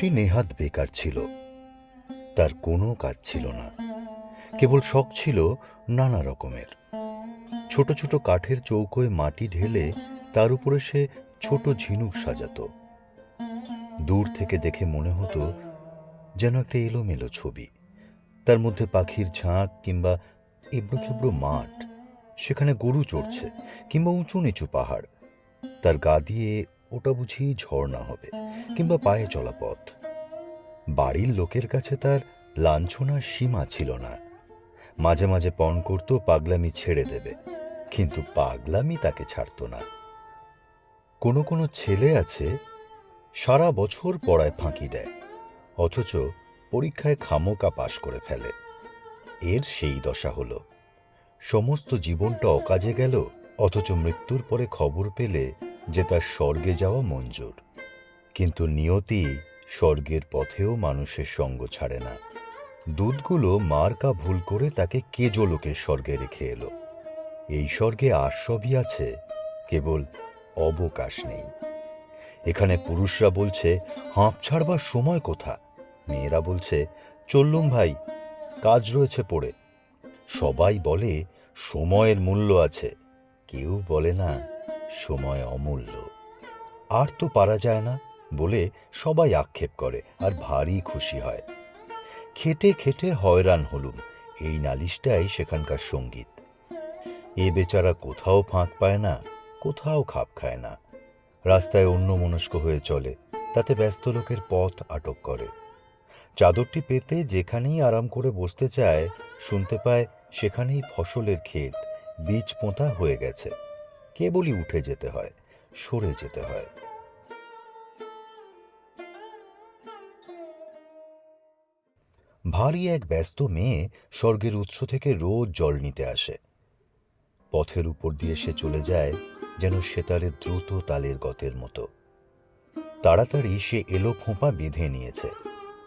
লোকটি নেহাত বেকার ছিল। তার কোনো কাজ ছিল না, কেবল শখ ছিল নানা রকমের। ছোট ছোট কাঠের চৌকোয় মাটি ঢেলে তার উপরে সে ছোট ঝিনুক সাজাত। দূর থেকে দেখে মনে হতো যেন একটা এলোমেলো ছবি, তার মধ্যে পাখির ঝাঁক কিংবা এবড়ো খেবড়ো মাঠ, সেখানে গরু চড়ছে কিংবা উঁচু নিচু পাহাড়, তার গা দিয়ে ওটা বুঝি ঝর্ণা হবে কিংবা পায়ে চলা পথ। বাড়ির লোকের কাছে তার লাঞ্ছনার সীমা ছিল না। মাঝে মাঝে পণ করত পাগলামি ছেড়ে দেবে, কিন্তু পাগলামি তাকে ছাড়ত না। কোনো কোনো ছেলে আছে সারা বছর পড়ায় ফাঁকি দেয়, অথচ পরীক্ষায় খামোকা পাশ করে ফেলে। এর সেই দশা হলো। সমস্ত জীবনটা অকাজে গেল, অথচ মৃত্যুর পরে খবর পেলে যে তার স্বর্গে যাওয়া মঞ্জুর। কিন্তু নিয়তি স্বর্গের পথেও মানুষের সঙ্গ ছাড়ে না। দুধগুলো মার্কা ভুল করে তাকে কেজো লোকের স্বর্গে রেখে এলো। এই স্বর্গে আর সবই আছে, কেবল অবকাশ নেই। এখানে পুরুষরা বলছে হাঁপ ছাড়বার সময় কোথা, মেয়েরা বলছে চললুম ভাই, কাজ রয়েছে পড়ে। সবাই বলে সময়ের মূল্য আছে, কেউ বলে না সময় অমূল্য। আর তো পারা যায় না বলে সবাই আক্ষেপ করে আর ভারী খুশি হয়। খেটে খেটে হয়রান হলুম, এই নালিশটাই সেখানকার সঙ্গীত। এ বেচারা কোথাও ফাঁক পায় না, কোথাও খাপ খায় না। রাস্তায় অন্যমনস্ক হয়ে চলে, তাতে ব্যস্ত লোকের পথ আটক করে। চাদরটি পেতে যেখানেই আরাম করে বসতে চায়, শুনতে পায় সেখানেই ফসলের ক্ষেত, বীজ পোঁতা হয়ে গেছে। কেবলই উঠে যেতে হয়, সরে যেতে হয়। ভারী এক ব্যস্ত মেয়ে স্বর্গের উৎস থেকে রোজ জল নিতে আসে। পথের উপর দিয়ে সে চলে যায় যেন সেতারের দ্রুত তালের গতের মতো। তাড়াতাড়ি সে এলো খোঁপা বেঁধে নিয়েছে,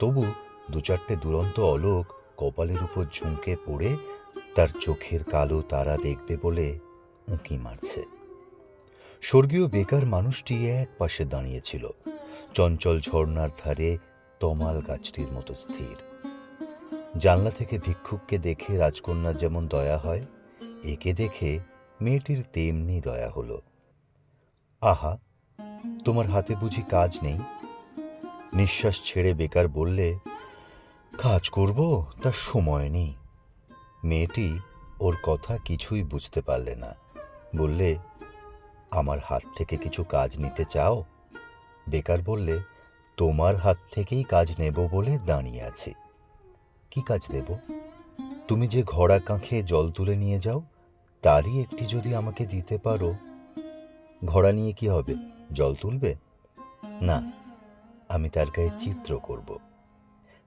তবু দু চারটে দুরন্ত অলোক কপালের উপর ঝুঁকে পড়ে তার চোখের কালো তারা দেখবে বলে উঁকি মারছে। স্বর্গীয় বেকার মানুষটি এক পাশে দাঁড়িয়েছিল, চঞ্চল ঝর্ণার ধারে তমাল গাছটির মতো স্থির। জানলা থেকে ভিক্ষুককে দেখে রাজকন্যার যেমন দয়া হয়, একে দেখে মেয়েটির তেমনি দয়া হলো। আহা, তোমার হাতে বুঝি কাজ নেই? নিঃশ্বাস ছেড়ে বেকার বললে, কাজ করব তার সময় নেই। মেয়েটি ওর কথা কিছুই বুঝতে পারলে না, বললে, আমার হাত থেকে কিছু কাজ নিতে চাও? বেকার বললে, তোমার হাত থেকেই কাজ নেব বলে দাঁড়িয়ে আছি। কি কাজ দেব? তুমি যে ঘড়া কাঁখে জল তুলে নিয়ে যাও, তারই একটি যদি আমাকে দিতে পারো। ঘড়া নিয়ে কি হবে, জল তুলবে? না, আমি তার গায়ে চিত্র করব।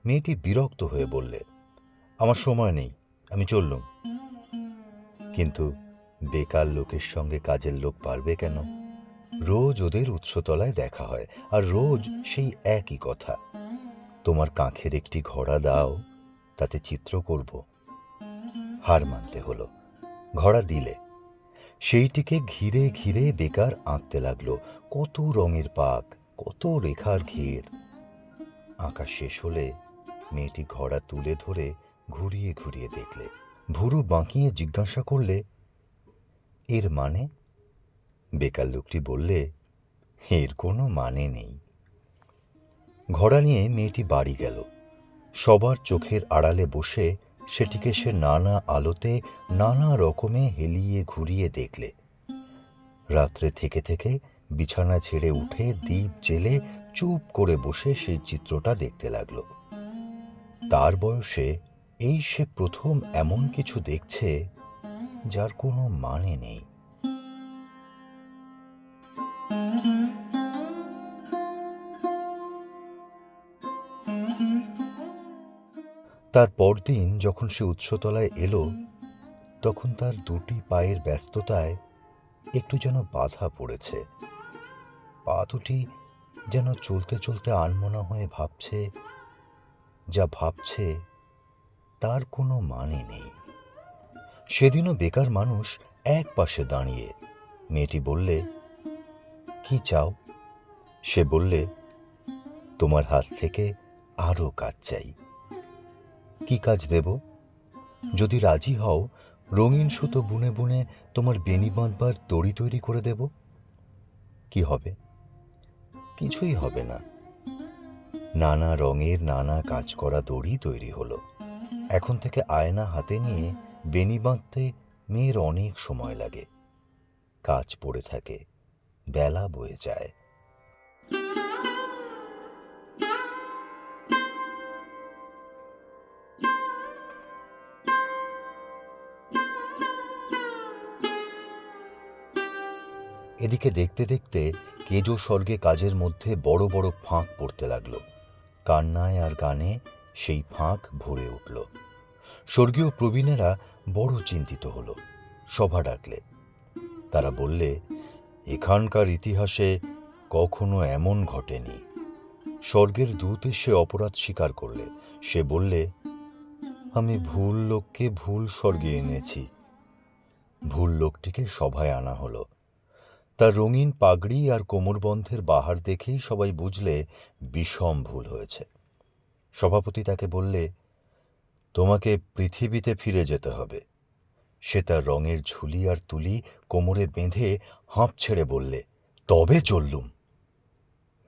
মেয়েটি বিরক্ত হয়ে বললে, আমার সময় নেই, আমি চললুম। কিন্তু বেকার লোকের সঙ্গে কাজের লোক পারবে কেন? রোজ ওদের উৎসতলায় দেখা হয়, আর রোজ সেই একই কথা, তোমার কাঁখের একটি ঘড়া দাও, তাতে চিত্র করব। হার মানতে হলো। ঘড়া দিলে। সেইটিকে ঘিরে ঘিরে বেকার আঁকতে লাগলো, কত রঙের পাক, কত রেখার ঘের। আঁকা শেষ হলে মেয়েটি ঘড়া তুলে ধরে ঘুরিয়ে ঘুরিয়ে দেখলে, ভুরু বাঁকিয়ে জিজ্ঞাসা করলে, এর মানে? বেকার লোকটি বললে, এর কোনো মানে নেই। ঘড়া নিয়ে মেয়েটি বাড়ি গেল। সবার চোখের আড়ালে বসে সেটিকে সে নানা আলোতে নানা রকমে হেলিয়ে ঘুরিয়ে দেখলে। রাত্রে থেকে থেকে বিছানা ছেড়ে উঠে দীপ জেলে চুপ করে বসে সেই চিত্রটা দেখতে লাগলো। তার বয়সে এই সে প্রথম এমন কিছু দেখছে যার কোনো মানে নেই। তার পরদিন যখন সে উৎসতলায় এলো, তখন তার দুটি পায়ের ব্যস্ততায় একটু যেন বাধা পড়েছে। পা দুটি যেন চলতে চলতে আনমনা হয়ে ভাবছে, যা ভাবছে তার কোনো মানে নেই। সেদিনও বেকার মানুষ এক পাশে দাঁড়িয়ে। মেয়েটি বললে, কি চাও? সে বললে, তোমার হাত থেকে আরও কাজ চাই। কি কাজ দেব? যদি রাজি হও, রঙিন সুতো বুনে বুনে তোমার বেনি বাঁধবার দড়ি তৈরি করে দেব। কি হবে? কিছুই হবে না। নানা রঙের নানা কাজ করা দড়ি তৈরি হলো। এখন থেকে আয়না হাতে নিয়ে বেনি বাঁধতে মেয়ের অনেক সময় লাগে। কাজ পড়ে থাকে, বেলা বয়ে যায়। এদিকে দেখতে দেখতে কেজো স্বর্গে কাজের মধ্যে বড় বড় ফাঁক পড়তে লাগল। কান্নায় আর গানে সেই ফাঁক ভরে উঠল। স্বর্গীয় প্রবীণেরা বড় চিন্তিত হল। সভা ডাকলে। তারা বললে, এখানকার ইতিহাসে কখনো এমন ঘটেনি। স্বর্গের দূত এসে অপরাধ স্বীকার করলে। সে বললে, আমি ভুল লোককে ভুল স্বর্গে এনেছি। ভুল লোকটিকে সভায় আনা হলো। তার রঙিন পাগড়ি আর কোমরবন্ধের বাহার দেখেই সবাই বুঝলে বিষম ভুল হয়েছে। সভাপতি তাকে বললে, তোমাকে পৃথিবীতে ফিরে যেতে হবে। সে তার রঙের ঝুলি আর তুলি কোমরে বেঁধে হাঁপ ছেড়ে বললে, তবে চললুম।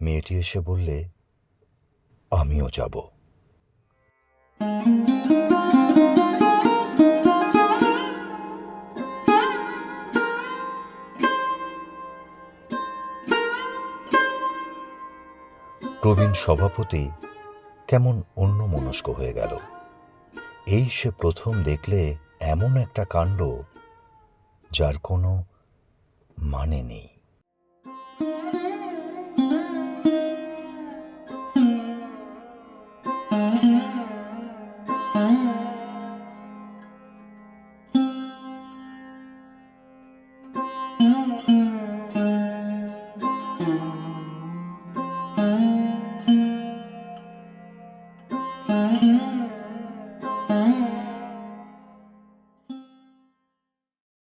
মেয়েটি এসে বললে, আমিও যাব। প্রবীণ সভাপতি কেমন অন্যমনস্ক হয়ে গেল। এই সে প্রথম দেখলে এমন একটা কাণ্ড যার কোনো মানে নেই।